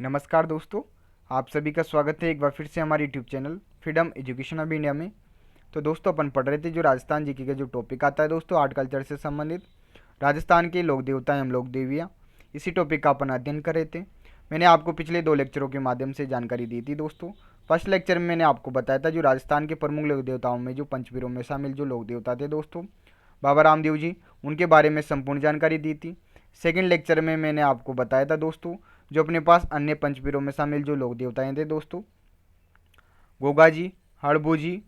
नमस्कार दोस्तों, आप सभी का स्वागत है एक बार फिर से हमारे YouTube channel freedom education of India में। तो दोस्तों अपन पढ़ रहे थे जो राजस्थान जीके का जो टॉपिक आता है दोस्तों आर्ट कल्चर से संबंधित राजस्थान के लोक देवता एवं लोक देवियाँ, इसी टॉपिक का अपन अध्ययन कर रहे थे। मैंने आपको पिछले 2 लेक्चरों के माध्यम से जानकारी दी थी दोस्तों। फर्स्ट लेक्चर में मैंने आपको बताया था जो राजस्थान के प्रमुख लोक देवताओं में जो पंचवीरों में शामिल जो लोक देवता थे दोस्तों बाबा रामदेव जी, उनके बारे में संपूर्ण जानकारी दी थी। सेकेंड लेक्चर में मैंने आपको बताया था दोस्तों जो अपने पास अन्य पंचवीरों में शामिल जो लोक देवताएं थे दोस्तों गोगा जी, हड़बू जी,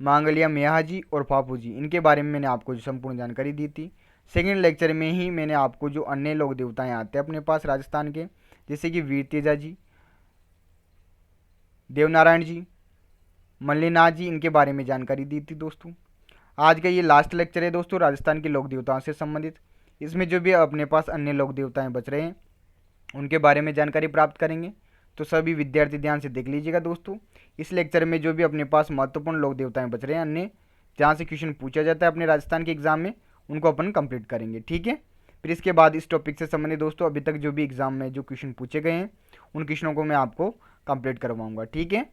मांगलिया मेहा जी और पापू जी, इनके बारे में मैंने आपको जो संपूर्ण जानकारी दी थी। सेकेंड लेक्चर में ही मैंने आपको जो अन्य लोक देवताएं आते हैं अपने पास राजस्थान के, जैसे कि वीर तेजा जी, देवनारायण जी, मल्लीनाथ जी, इनके बारे में जानकारी दी थी दोस्तों। आज का ये लास्ट लेक्चर है दोस्तों राजस्थान के लोक देवताओं से संबंधित। इसमें जो भी अपने पास अन्य लोक देवताएं बच रहे हैं उनके बारे में जानकारी प्राप्त करेंगे। तो सभी विद्यार्थी ध्यान से देख लीजिएगा दोस्तों। इस लेक्चर में जो भी अपने पास महत्वपूर्ण लोक देवताएं बच रहे हैं अन्य जहाँ से क्वेश्चन पूछा जाता है अपने राजस्थान के एग्जाम में, उनको अपन कंप्लीट करेंगे, ठीक है। फिर इसके बाद इस टॉपिक से संबंधित दोस्तों अभी तक जो भी एग्जाम में जो क्वेश्चन पूछे गए हैं उन क्वेश्चनों को मैं आपको कंप्लीट करवाऊंगा, ठीक है।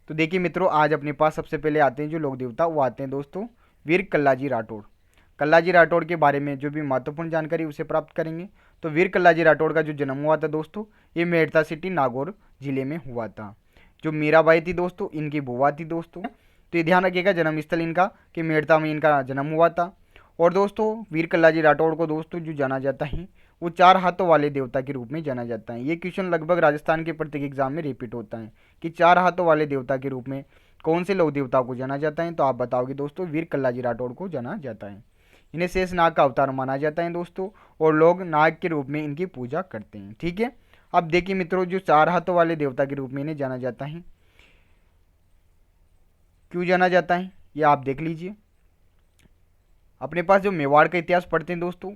तो देखिए मित्रों, आज अपने पास सबसे पहले आते हैं जो लोक देवता, वो आते हैं दोस्तों वीर कल्लाजी राठौड़। कल्लाजी राठौड़ के बारे में जो भी महत्वपूर्ण जानकारी उसे प्राप्त करेंगे। तो वीर कल्लाजी राठौड़ का जो जन्म हुआ था दोस्तों ये मेड़ता सिटी नागौर जिले में हुआ था। जो मीराबाई थी दोस्तों इनकी बुआ थी दोस्तों। तो ये ध्यान रखिएगा जन्म स्थल इनका कि मेड़ता में इनका जन्म हुआ था। और दोस्तों वीर कल्लाजी राठौड़ को दोस्तों जो जाना जाता है वो 4 हाथों वाले देवता के रूप में जाना जाता है। ये क्वेश्चन लगभग राजस्थान के प्रत्येक एग्जाम में रिपीट होता है कि 4 हाथों वाले देवता के रूप में कौन से लोक देवता को जाना जाता है। तो आप बताओगे दोस्तों वीर कल्लाजी राठौड़ को जाना जाता है। इन्हें शेष नाग का अवतार माना जाता है दोस्तों और लोग नाग के रूप में इनकी पूजा करते हैं, ठीक है। अब देखिए मित्रों, जो 4 हाथों वाले देवता के रूप में इन्हें जाना जाता है, क्यों जाना जाता है ये आप देख लीजिए। अपने पास जो मेवाड़ का इतिहास पढ़ते हैं दोस्तों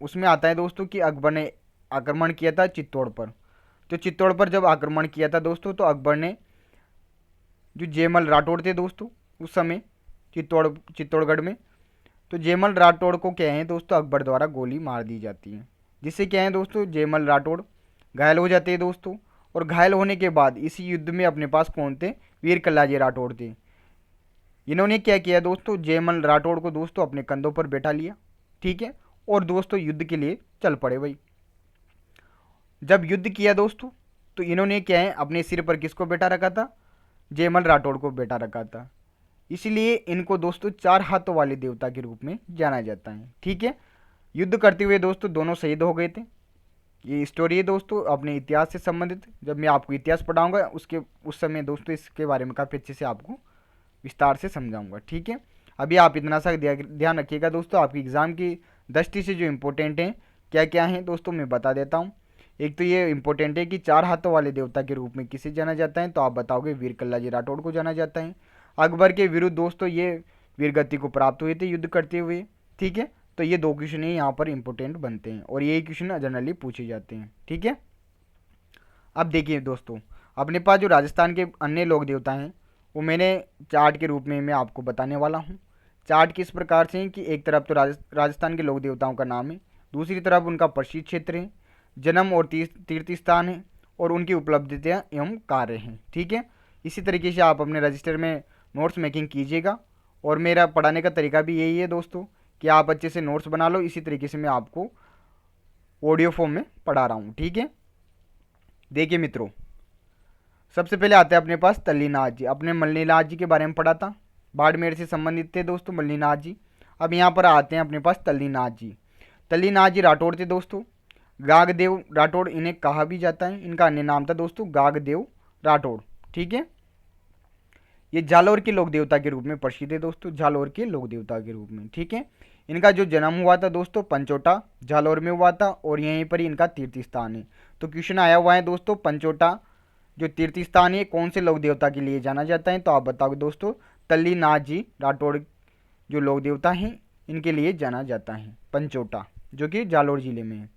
उसमें आता है दोस्तों कि अकबर ने आक्रमण किया था चित्तौड़ पर। तो चित्तौड़ पर जब आक्रमण किया था दोस्तों तो अकबर ने जो जयमल राठौड़ थे दोस्तों उस समय चित्तौड़गढ़ में, तो जयमल राठौड़ को क्या है दोस्तों अकबर द्वारा गोली मार दी जाती है, जिससे क्या है दोस्तों जयमल राठौड़ घायल हो जाते हैं दोस्तों। और घायल होने के बाद इसी युद्ध में अपने पास कौन थे, वीर कल्लाजी राठौड़ थे। इन्होंने क्या किया दोस्तों, जयमल राठौड़ को दोस्तों अपने कंधों पर बैठा लिया, ठीक है, और दोस्तों युद्ध के लिए चल पड़े भाई। जब युद्ध किया दोस्तों तो इन्होंने क्या है अपने सिर पर किसको बैठा रखा था, जयमल राठौड़ को बैठा रखा था। इसलिए इनको दोस्तों 4 हाथों वाले देवता के रूप में जाना जाता है, ठीक है। युद्ध करते हुए दोस्तों दोनों शहीद हो गए थे। ये स्टोरी है दोस्तों अपने इतिहास से संबंधित। जब मैं आपको इतिहास पढ़ाऊंगा उस समय दोस्तों इसके बारे में काफ़ी अच्छे से आपको विस्तार से समझाऊंगा, ठीक है। अभी आप इतना सा ध्यान रखिएगा दोस्तों, आपकी एग्ज़ाम की दृष्टि से जो इम्पोर्टेंट हैं क्या क्या हैं दोस्तों मैं बता देता हूँ। एक तो ये इम्पोर्टेंट है कि 4 हाथों वाले देवता के रूप में किसे जाना जाता है, तो आप बताओगे वीर कल्लाजी राठौड़ को जाना जाता है। अकबर के विरुद्ध दोस्तों ये वीरगति को प्राप्त हुए थे युद्ध करते हुए, ठीक है। तो ये 2 क्वेश्चन ही यहाँ पर इंपॉर्टेंट बनते हैं और यही क्वेश्चन जनरली पूछे जाते हैं, ठीक है। अब देखिए दोस्तों, अपने पास जो राजस्थान के अन्य लोक देवता हैं वो मैंने चार्ट के रूप में मैं आपको बताने वाला हूँ। चार्ट किस प्रकार से है कि एक तरफ तो राजस्थान के लोक देवताओं का नाम है, दूसरी तरफ उनका प्रसिद्ध क्षेत्र है, जन्म और तीर्थ स्थान है और उनकी उपलब्धियाँ एवं कार्य हैं, ठीक है। इसी तरीके से आप अपने रजिस्टर में नोट्स मेकिंग कीजिएगा और मेरा पढ़ाने का तरीका भी यही है दोस्तों कि आप अच्छे से नोट्स बना लो। इसी तरीके से मैं आपको ऑडियो फॉर्म में पढ़ा रहा हूँ, ठीक है। देखिए मित्रों, सबसे पहले आते हैं अपने पास तल्लीनाथ जी। अपने मल्लीनाथ जी के बारे में पढ़ा था, बाड़मेर से संबंधित थे दोस्तों मल्लीनाथ जी। अब यहाँ पर आते हैं अपने पास तल्लीनाथ जी। तल्लीनाथ जी राठौड़ थे दोस्तों, गागदेव राठौड़ इन्हें कहा भी जाता है। इनका अन्य नाम था दोस्तों गागदेव राठौड़, ठीक है। ये जालौर के लोक देवता के रूप में प्रसिद्ध है दोस्तों, जालौर के लोक देवता के रूप में, ठीक है। इनका जो जन्म हुआ था दोस्तों पंचोटा जालौर में हुआ था और यहीं पर ही इनका तीर्थ स्थान है। तो क्वेश्चन आया हुआ है दोस्तों पंचोटा जो तीर्थ स्थान है कौन से लोक देवता के लिए जाना जाता है, तो आप बताओगे दोस्तों तल्लीनाथ जी राठौड़ जो लोक देवता हैं इनके लिए जाना जाता है पंचोटा, जो कि जालौर जिले में है।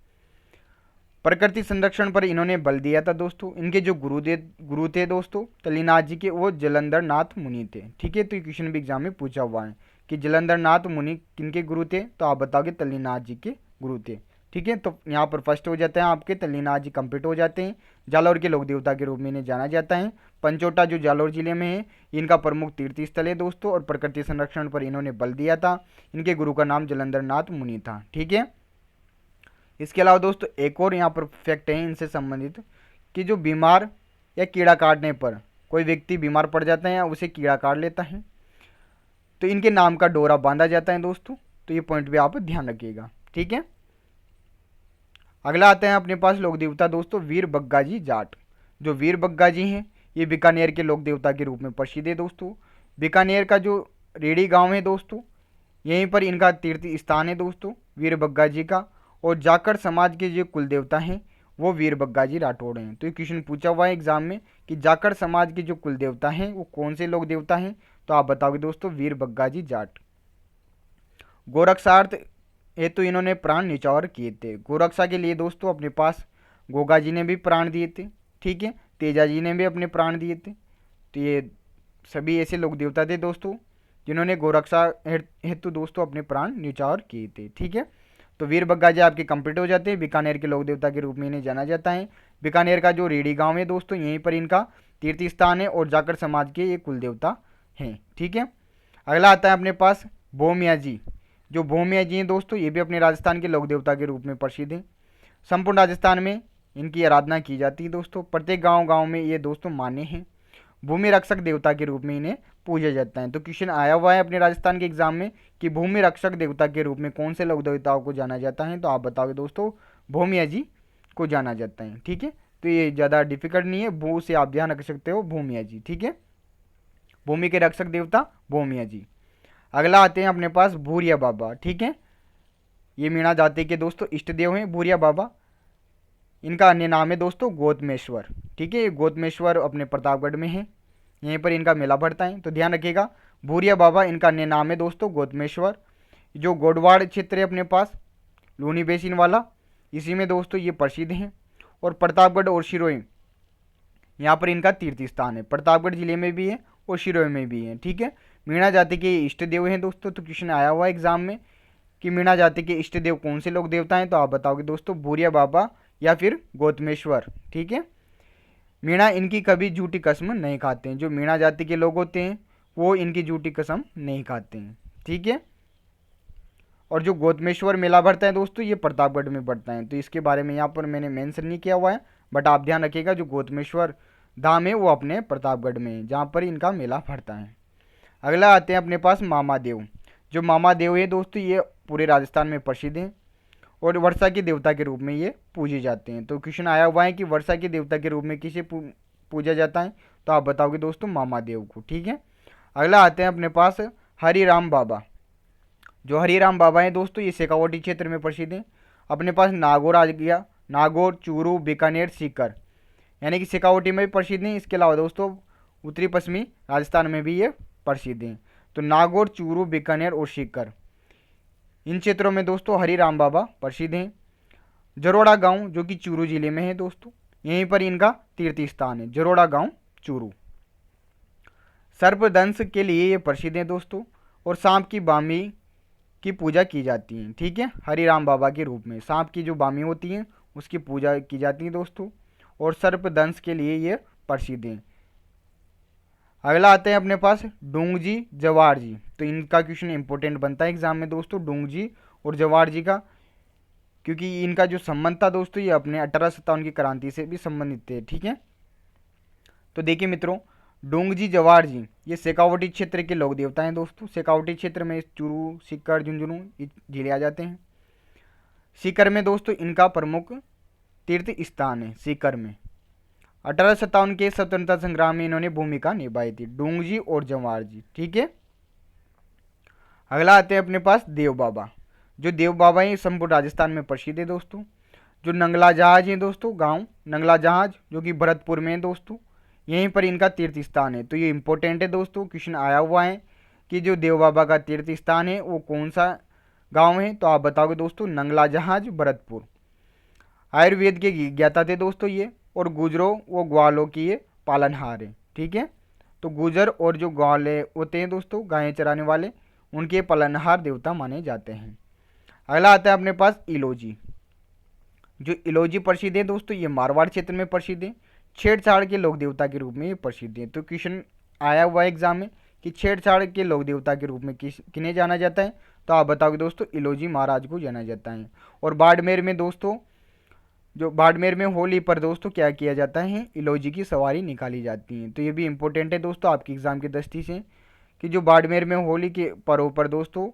प्रकृति संरक्षण पर इन्होंने बल दिया था दोस्तों। इनके जो गुरु थे दोस्तों तल्लीनाथ जी के, वो जलंधर नाथ मुनि थे, ठीक है। तो ये क्वेश्चन भी एग्जाम में पूछा हुआ है कि जलंधर नाथ मुनि किनके गुरु थे, तो आप बताओगे तल्लीनाथ जी के गुरु थे, ठीक है। तो यहाँ पर फर्स्ट हो जाते हैं आपके तल्लीनाथ जी कंप्लीट हो जाते हैं। जालौर के लोक देवता के रूप में इन्हें जाना जाता है। पंचोटा जो जालौर जिले में है, इनका प्रमुख तीर्थ स्थल है दोस्तों, और प्रकृति संरक्षण पर इन्होंने बल दिया था। इनके गुरु का नाम जलंधर नाथ मुनि था। ठीक है। इसके अलावा दोस्तों एक और यहाँ पर फैक्ट है इनसे संबंधित, कि जो बीमार या कीड़ा काटने पर कोई व्यक्ति बीमार पड़ जाता है या उसे कीड़ा काट लेता है, तो इनके नाम का डोरा बांधा जाता है दोस्तों। तो ये पॉइंट भी आप ध्यान रखिएगा। ठीक है। अगला आते हैं अपने पास लोक देवता दोस्तों वीर बग्गा जी जाट। जो वीर बग्गा जी हैं, ये बीकानेर के लोक देवता के रूप में प्रसिद्ध है दोस्तों। बीकानेर का जो रेडी गांव है दोस्तों, यहीं पर इनका तीर्थ स्थान है दोस्तों वीर बग्गा जी का। और जाखड़ समाज के जो कुल देवता हैं वो वीर बग्गा जी राठौड़ हैं। तो ये क्वेश्चन पूछा हुआ है एग्जाम में कि जाखड़ समाज के जो कुल देवता हैं वो कौन से लोक देवता हैं, तो आप बताओगे दोस्तों वीर बग्गा जी जाट। गोरक्षार्थ हेतु इन्होंने प्राण न्यौछावर किए थे। गोरक्षा के लिए दोस्तों अपने पास गोगा जी ने भी प्राण दिए थे। ठीक है। तेजा जी ने भी अपने प्राण दिए थे। तो ये सभी ऐसे लोक देवता थे दोस्तों जिन्होंने गोरक्षा हेतु दोस्तों अपने प्राण न्यौछावर किए थे। ठीक है। तो वीर बग्गा जी आपके कंप्लीट हो जाते हैं। बीकानेर के लोक देवता के रूप में इन्हें जाना जाता है। बीकानेर का जो रेडी गांव है दोस्तों, यहीं पर इनका तीर्थ स्थान है और जाखड़ समाज के ये कुल देवता हैं। ठीक है। अगला आता है अपने पास भोमिया जी। जो भोमिया जी हैं दोस्तों, ये भी अपने राजस्थान के लोक देवता के रूप में प्रसिद्ध हैं। संपूर्ण राजस्थान में इनकी आराधना की जाती है दोस्तों। प्रत्येक गांव में ये दोस्तों मान्य हैं। भूमि रक्षक देवता के रूप में इन्हें पूजा जाता है। तो क्वेश्चन आया हुआ है अपने राजस्थान के एग्जाम में कि भूमि रक्षक देवता के रूप में कौन से लोक देवताओं को जाना जाता है, तो आप बताओगे दोस्तों भोमिया जी को जाना जाता है। ठीक है। तो ये ज़्यादा डिफिकल्ट नहीं है, भू से आप ध्यान रख सकते हो भूमिया जी। ठीक है। भूमि के रक्षक देवता भोमिया जी। अगला आते हैं अपने पास भूरिया बाबा। ठीक है। ये मीणा जाति के दोस्तों इष्ट देव हैं भूरिया बाबा। इनका अन्य नाम है दोस्तों गौतमेश्वर। ठीक है। ये गौतमेश्वर अपने प्रतापगढ़ में है, यहीं पर इनका मेला भरता है। तो ध्यान रखिएगा भूरिया बाबा, इनका अन्य नाम है दोस्तों गौतमेश्वर। जो गोडवाड़ क्षेत्र है अपने पास लूनी बेसिन वाला, इसी में दोस्तों ये प्रसिद्ध हैं। और प्रतापगढ़ और सिरोही यहाँ पर इनका तीर्थ स्थान है। प्रतापगढ़ जिले में भी है और सिरोही में भी है। ठीक है। मीणा जाति के इष्ट देव हैं दोस्तों। तो क्वेश्चन आया हुआ है एग्जाम में कि मीणा जाति के इष्ट देव कौन से लोक देवता हैं, तो आप बताओगे दोस्तों भूरिया बाबा या फिर गौतमेश्वर। ठीक है। मीणा इनकी कभी झूठी कसम नहीं खाते हैं। जो मीणा जाति के लोग होते हैं वो इनकी झूठी कसम नहीं खाते हैं। ठीक है। और जो गौतमेश्वर मेला भरता है दोस्तों, ये प्रतापगढ़ में बढ़ता है। तो इसके बारे में यहाँ पर मैंने मेंशन नहीं किया हुआ है, बट आप ध्यान रखिएगा जो गौतमेश्वर धाम है वो अपने प्रतापगढ़ में है, जहाँ पर इनका मेला भरता है। अगला आते हैं अपने पास मामा देव। जो मामा देव है दोस्तों, ये पूरे राजस्थान में प्रसिद्ध हैं और वर्षा के देवता के रूप में ये पूजे जाते हैं। तो क्वेश्चन आया हुआ है कि वर्षा के देवता के रूप में किसे पूजा जाता है, तो आप बताओगे दोस्तों मामा देव को। ठीक है। अगला आते हैं अपने पास हरिराम बाबा। जो हरिराम बाबा हैं दोस्तों, ये शेखावाटी क्षेत्र में प्रसिद्ध हैं। अपने पास नागौर आ गया, नागौर, चूरू, बीकानेर, सीकर, यानी कि शेखावाटी में भी प्रसिद्ध हैं। इसके अलावा दोस्तों उत्तरी पश्चिमी राजस्थान में भी ये प्रसिद्ध हैं। तो नागौर, चूरू, बीकानेर और सीकर, इन क्षेत्रों में दोस्तों हरिराम बाबा प्रसिद्ध हैं। जरोड़ा गांव जो कि चूरू जिले में है दोस्तों, यहीं पर इनका तीर्थ स्थान है, जरोड़ा गांव चूरू। सर्पदंश के लिए ये प्रसिद्ध हैं दोस्तों, और सांप की बामी की पूजा की जाती है। ठीक है। हरिराम बाबा के रूप में सांप की जो बामी होती है उसकी पूजा की जाती है दोस्तों, और सर्पदंश के लिए ये प्रसिद्ध हैं। अगला आते हैं अपने पास डूंग जी जवार जी। तो इनका क्वेश्चन इंपॉर्टेंट बनता है एग्जाम में दोस्तों, डूंग जी और जवार जी का, क्योंकि इनका जो संबंध था दोस्तों ये अपने 1857 की क्रांति से भी संबंधित थे। ठीक है। तो देखिए मित्रों, डूंग जी जवार जी ये शेखावाटी क्षेत्र के लोक देवता हैं दोस्तों। शेखावाटी क्षेत्र में चूरू, सीकर, झुंझुनू जिले आ जाते हैं। सीकर में दोस्तों इनका प्रमुख तीर्थ स्थान है। सीकर में 1857 के स्वतंत्रता संग्राम में इन्होंने भूमिका निभाई थी, डूंग जी और जवार जी। ठीक है। अगला आते हैं अपने पास देव बाबा। जो देव बाबा हैं संपूर्ण राजस्थान में प्रसिद्ध है दोस्तों। जो नंगला जहाज है दोस्तों, गांव नंगला जहाज जो कि भरतपुर में है दोस्तों, यहीं पर इनका तीर्थ स्थान है। तो ये इंपॉर्टेंट है दोस्तों, क्वेश्चन आया हुआ है कि जो देव बाबा का तीर्थ स्थान है वो कौन सा गांव है, तो आप बताओगे दोस्तों नंगला जहाज भरतपुर। आयुर्वेद के ज्ञाता थे दोस्तों ये, और गुजरों वो ग्वालों की ये पालनहार है। ठीक है। तो गुजर और जो ग्वाले होते हैं दोस्तों गायें चराने वाले, उनके पालनहार देवता माने जाते हैं। अगला आता है अपने पास इलोजी। जो इलोजी प्रसिद्ध है दोस्तों ये मारवाड़ क्षेत्र में प्रसिद्ध है। छेड़छाड़ के लोक देवता के रूप में ये प्रसिद्ध है। तो क्वेश्चन आया हुआ एग्जाम में कि छेड़छाड़ के लोक देवता के रूप में किन्हें जाना जाता है, तो आप बताओगे दोस्तों इलोजी महाराज को जाना जाता है। और बाड़मेर में दोस्तों, जो बाड़मेर में होली पर दोस्तों क्या किया जाता है, इलोजी की सवारी निकाली जाती है। तो ये भी इंपॉर्टेंट है दोस्तों आपके एग्जाम की दृष्टि से कि जो बाड़मेर में होली के पर्व पर दोस्तों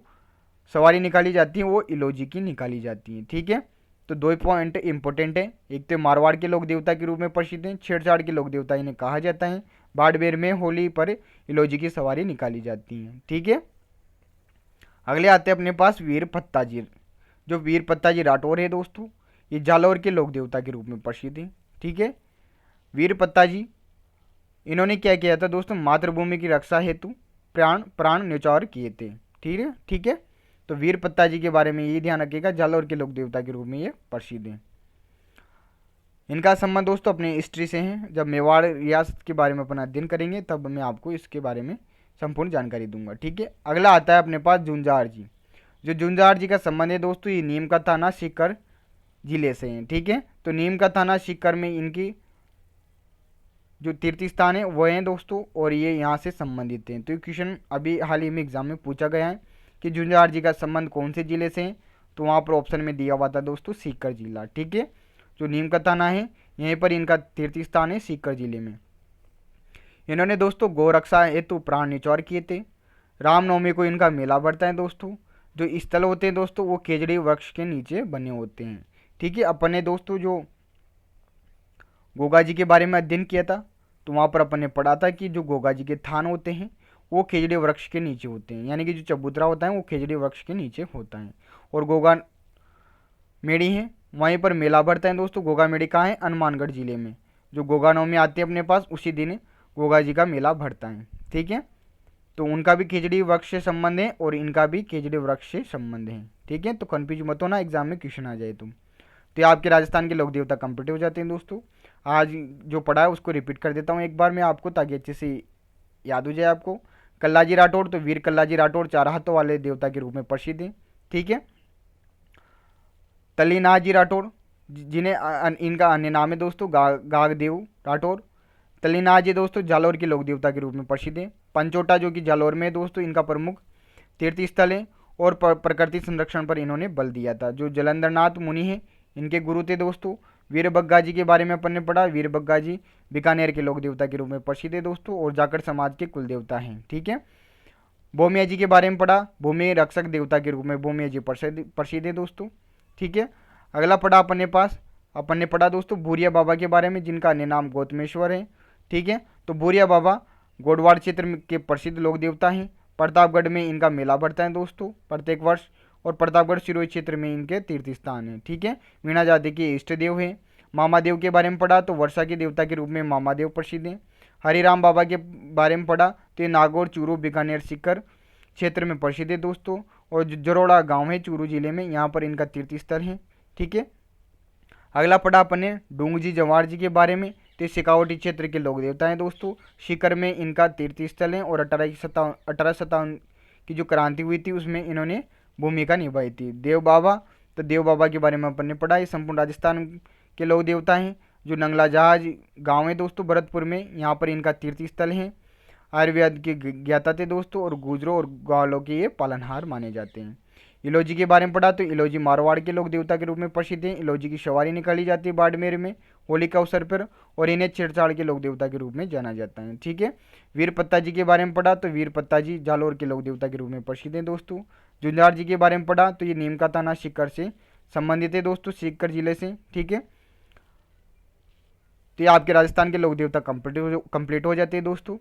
सवारी निकाली जाती है वो इलोजी की निकाली जाती है। ठीक है, तो दो पॉइंट इंपॉर्टेंट है, एक तो मारवाड़ के लोक देवता के रूप में प्रसिद्ध है, छेड़छाड़ के लोक देवता इन्हें कहा जाता है, बाड़मेर में होली पर इलोजी की सवारी निकाली जाती है। ठीक है, अगले आते हैं अपने पास वीर पत्ताजी। जो वीर पत्ताजी राठौर है दोस्तों ये जालौर के लोक देवता के रूप में प्रसिद्ध है। ठीक है, वीर पत्ताजी इन्होंने क्या किया था दोस्तों, मातृभूमि की रक्षा हेतु प्राण प्राण न्यौछावर किए थे। ठीक है, ठीक है, तो वीर पत्ताजी के बारे में ये ध्यान रखिएगा, जालौर के लोक देवता के रूप में ये प्रसिद्ध है। इनका संबंध दोस्तों अपने हिस्ट्री से है। जब मेवाड़ रियासत के बारे में अपना अध्ययन करेंगे तब मैं आपको इसके बारे में संपूर्ण जानकारी दूंगा। ठीक है, अगला आता है अपने पास जुंजार जी। जो जुंजार जी का संबंध है दोस्तों ये नीम का थाना सीकर जिले से हैं। ठीक है, तो नीम का थाना सीकर में इनकी जो तीर्थ स्थान है वो हैं दोस्तों, और ये यहाँ से संबंधित हैं। तो ये क्वेश्चन अभी हाल ही में एग्जाम में पूछा गया है कि जुंजार जी का संबंध कौन से जिले से है, तो वहाँ पर ऑप्शन में दिया हुआ था दोस्तों सीकर जिला। ठीक है, जो नीम का थाना है यहीं पर इनका तीर्थ स्थान है सीकर जिले में। इन्होंने दोस्तों गौरक्षा हेतु प्राण न्यौछावर किए थे। रामनवमी को इनका मेला बढ़ता है दोस्तों। जो स्थल होते हैं दोस्तों वो खेजड़ी वृक्ष के नीचे बने होते हैं। ठीक है, अपन ने दोस्तों जो गोगा जी के बारे में अध्ययन किया था तो वहाँ पर अपन ने पढ़ा था कि जो गोगा जी के थान होते हैं वो खेजड़ी वृक्ष के नीचे होते हैं, यानी कि जो चबूतरा होता है वो खेजड़ी वृक्ष के नीचे होता है। और गोगा मेड़ी है वहीं पर मेला बढ़ता है दोस्तों। गोगा मेड़ी कहाँ है, हनुमानगढ़ जिले में। जो गोगा नवमी आती है अपने पास उसी दिन गोगा जी का मेला बढ़ता है। ठीक है, तो उनका भी खेजड़ी वृक्ष से संबंध है और इनका भी खेजड़ी वृक्ष से संबंध है। ठीक है, तो कन्फ्यूज मत होना एग्जाम में क्वेश्चन आ जाए तुम। तो ये आपके राजस्थान के लोक देवता कंप्लीट हो जाते हैं दोस्तों। आज जो पढ़ा है उसको रिपीट कर देता हूँ एक बार मैं आपको, ताकि अच्छे से याद हो जाए आपको। कल्लाजी राठौड़, तो वीर कल्लाजी राठौड़ चार हाथों वाले देवता के रूप में प्रसिद्ध हैं। ठीक है, तलीनाजी राठौड़ जिन्हें इनका अन्य नाम है दोस्तों गागदेव राठौड़। तलीनाजी दोस्तों जालौर के लोक देवता के रूप में प्रसिद्ध है। पंचोटा जो कि जालौर में है दोस्तों इनका प्रमुख तीर्थ स्थल है और प्रकृति संरक्षण पर इन्होंने बल दिया था। जो जलंधरनाथ मुनि है इनके गुरु थे दोस्तों। वीरबग्गा जी के बारे में अपन ने पढ़ा, वीरबग्गा जी बीकानेर के लोक देवता के रूप में प्रसिद्ध है दोस्तों और जाखड़ समाज के कुल देवता हैं। ठीक है, भोमिया जी के बारे में पढ़ा, भूमि रक्षक देवता के रूप में भोमिया जी प्रसिद्ध है दोस्तों। ठीक है, अगला पढ़ा अपन ने पढ़ा दोस्तों भूरिया बाबा के बारे में जिनका अन्य नाम गौतमेश्वर है। ठीक है, तो भूरिया बाबा गोडवाड़ क्षेत्र के प्रसिद्ध लोक देवता हैं। प्रतापगढ़ में इनका मेला बढ़ता है दोस्तों प्रत्येक वर्ष, और प्रतापगढ़ सिरोही क्षेत्र में इनके तीर्थ स्थान है। ठीक है, मीणा जाति के इष्ट देव हैं। मामादेव के बारे में पढ़ा तो वर्षा के देवता के रूप में मामादेव प्रसिद्ध हैं। हरिराम बाबा के बारे में पढ़ा तो ये नागौर चूरू बीकानेर सीकर क्षेत्र में प्रसिद्ध है दोस्तों, और जरोड़ा गांव है चूरू जिले में, यहाँ पर इनका तीर्थ स्थल है। ठीक है, अगला पढ़ा अपन ने डूंग जी जवार जी के बारे में, तो शेखावटी क्षेत्र के लोक देवता हैं दोस्तों। सीकर में इनका तीर्थ स्थल है और 1857 की जो क्रांति हुई थी उसमें इन्होंने भूमिका निभाई थी। देव बाबा, तो देव बाबा के बारे में अपन ने पढ़ा, ये संपूर्ण राजस्थान के लोक देवता हैं। जो नंगला जहाज गाँव है दोस्तों भरतपुर में, यहाँ पर इनका तीर्थ स्थल है। आयुर्वेद के ज्ञाता थे दोस्तों और गुजरों और ग्वालों के ये पालनहार माने जाते हैं। इलोजी के बारे में पढ़ा तो इलोजी मारवाड़ के लोक देवता के रूप में प्रसिद्ध हैं। इलोजी की सवारी निकाली जाती है बाड़मेर में होली के अवसर पर, और इन्हें छेड़छाड़ के लोक देवता के रूप में जाना जाता है। ठीक है, वीर पत्ताजी के बारे में पढ़ा तो वीर पत्ताजी जालौर के लोक देवता के रूप में प्रसिद्ध हैं दोस्तों। जुंजार जी के बारे में पढ़ा तो ये नीम का थाना सीकर से संबंधित है दोस्तों, सीकर जिले से। ठीक है, तो ये आपके राजस्थान के लोक देवता कंप्लीट हो जाते हैं दोस्तों।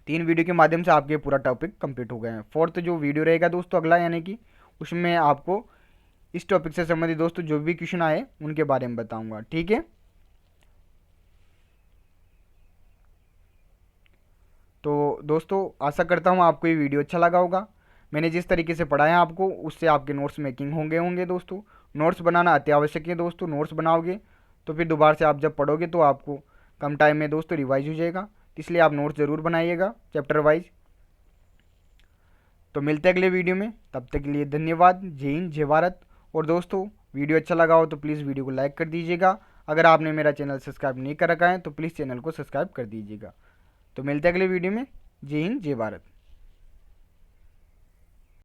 3 वीडियो के माध्यम से आपके पूरा टॉपिक कंप्लीट हो गए हैं। 4th जो वीडियो रहेगा दोस्तों अगला, यानी कि उसमें आपको इस टॉपिक से संबंधित दोस्तों जो भी क्वेश्चन आए उनके बारे में बताऊंगा। ठीक है, तो दोस्तों आशा करता हूँ आपको ये वीडियो अच्छा लगा होगा। मैंने जिस तरीके से पढ़ाया आपको उससे आपके नोट्स मेकिंग होंगे दोस्तों। नोट्स बनाना अति आवश्यक है दोस्तों। नोट्स बनाओगे तो फिर दोबारा से आप जब पढ़ोगे तो आपको कम टाइम में दोस्तों रिवाइज हो जाएगा, इसलिए आप नोट्स ज़रूर बनाइएगा चैप्टर वाइज। तो मिलते हैं अगले वीडियो में, तब तक के लिए धन्यवाद। जय हिंद, जय भारत। और दोस्तों वीडियो अच्छा लगा हो तो प्लीज़ वीडियो को लाइक कर दीजिएगा। अगर आपने मेरा चैनल सब्सक्राइब नहीं कर रखा है तो प्लीज़ चैनल को सब्सक्राइब कर दीजिएगा। तो मिलते हैं अगले वीडियो में। जय हिंद, जय भारत।